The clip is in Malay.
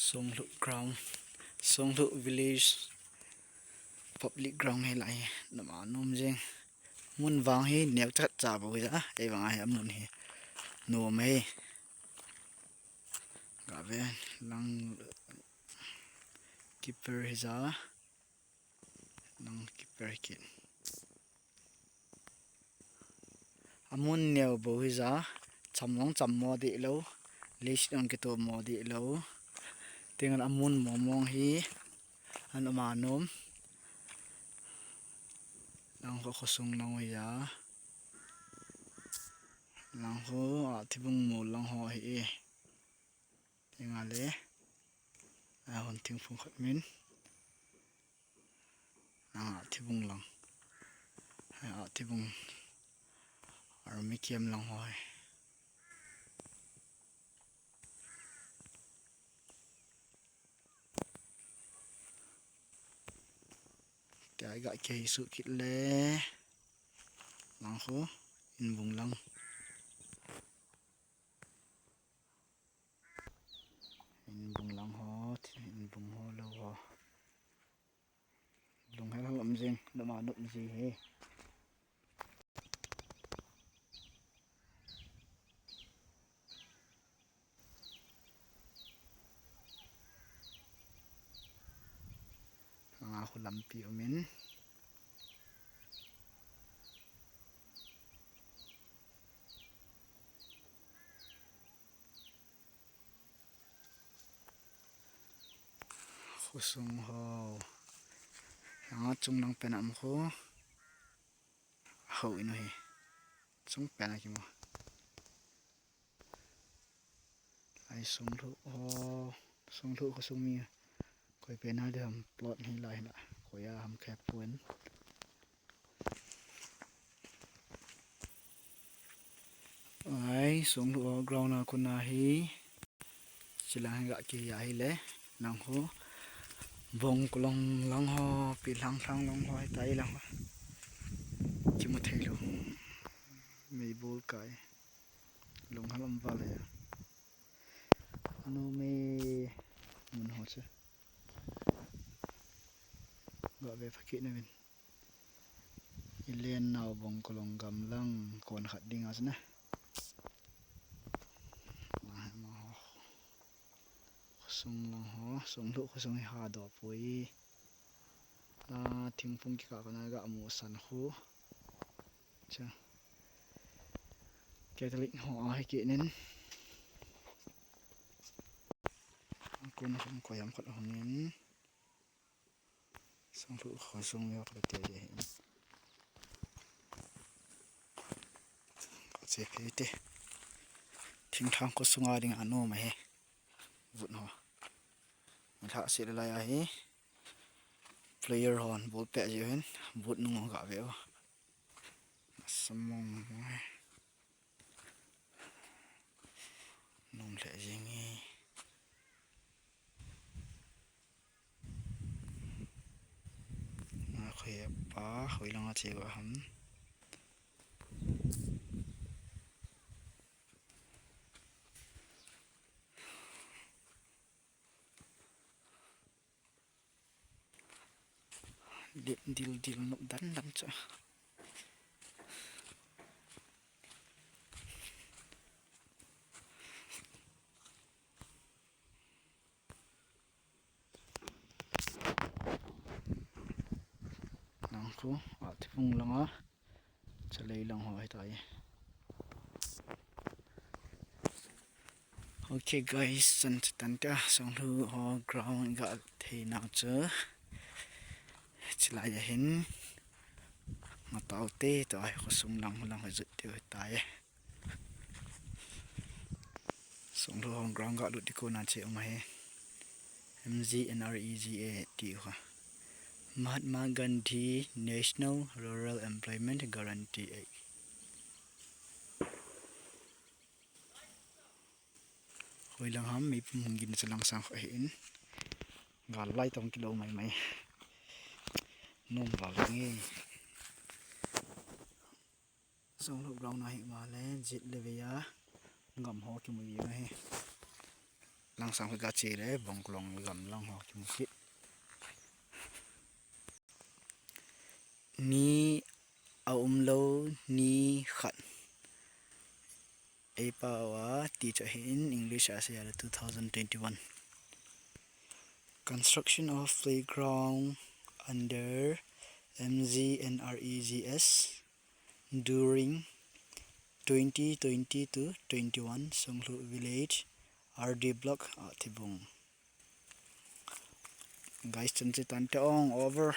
Songlhuh ground, Songlhuh Village public ground hay lại nằm Anom jeng mun vang hi neo chat cha bo ya e wang ai am nun hi no me ga ve lang keeper hi za lang keeper ki amun neo bo hi za chamlong cham mo di lo list on ki to mo di lo tingan amun momong hi an Anom lang ko khosung lang ya lang ho a thibung mo lang ho hi tingale a hon ting phung khat min a thibung lang a thibung army kem lang hoi cái gọi cây sự kít lê lang ho in vùng lang in vùng lang ho in vùng ho lâu ho lùng hay không ẩm riêng đỡ mà nụm gì he aku lampi min khusung ho yang chung nang penam ho hậu inu he chung pena ki mo ai Songlhuh ho Songlhuh khusung mi koi pena de ham plot hi lai na koya ham khep puen ai Songlhuh ground na kuna hi chilang ga ki ya hi le nang ho vong kulong lang ho pi lang thang long ho tai lang ho chimu theilu mei bol kai long halam vale no me mun ho che ga ve phaki na min ilen naw vong kulong gam lang kon khat ding as na sung lang ho Songlhuh khosung ha do pui thingphung ki ka kana ga mu san ho cha Catholic ho ai ki nin kun hom ko yam khat hom nin Songlhuh khosung yo ka te ye ka che ke te thing thang ko sunga ding Anom he vut ho tha se la ya hi player hon ball pe je hen vut nu ga ve o samong nong le jeng'e na khoi pa khoi lang a che wa ham dil nop dan lam cha nang ko a thipung lang a chalei lang ho ai tai okay guys san tan ta Songlhuh ho ground ga thei na cha chila ya hin matau te to ai khosung lang zut te tai Songlhuh ho ground ga lu di ko na che ma he MGNREGA ti ha Mahatma Gandhi National Rural Employment Guarantee Act hoi lang ham mi pum gin chalang sang kho hin gal lai tong kilo mai nom va nge Songlhuh ground na hi ma le jit le ve ya ngam ho ki mu yi he langsang ka chi le bongklong gam lang ho chung si ni lo ni khat e pawa teacher in English as year 2021. Construction of playground under MGNREGS during 2020 to 21 Songlhuh Village RD Block Tibung. Guys, tan te ong over.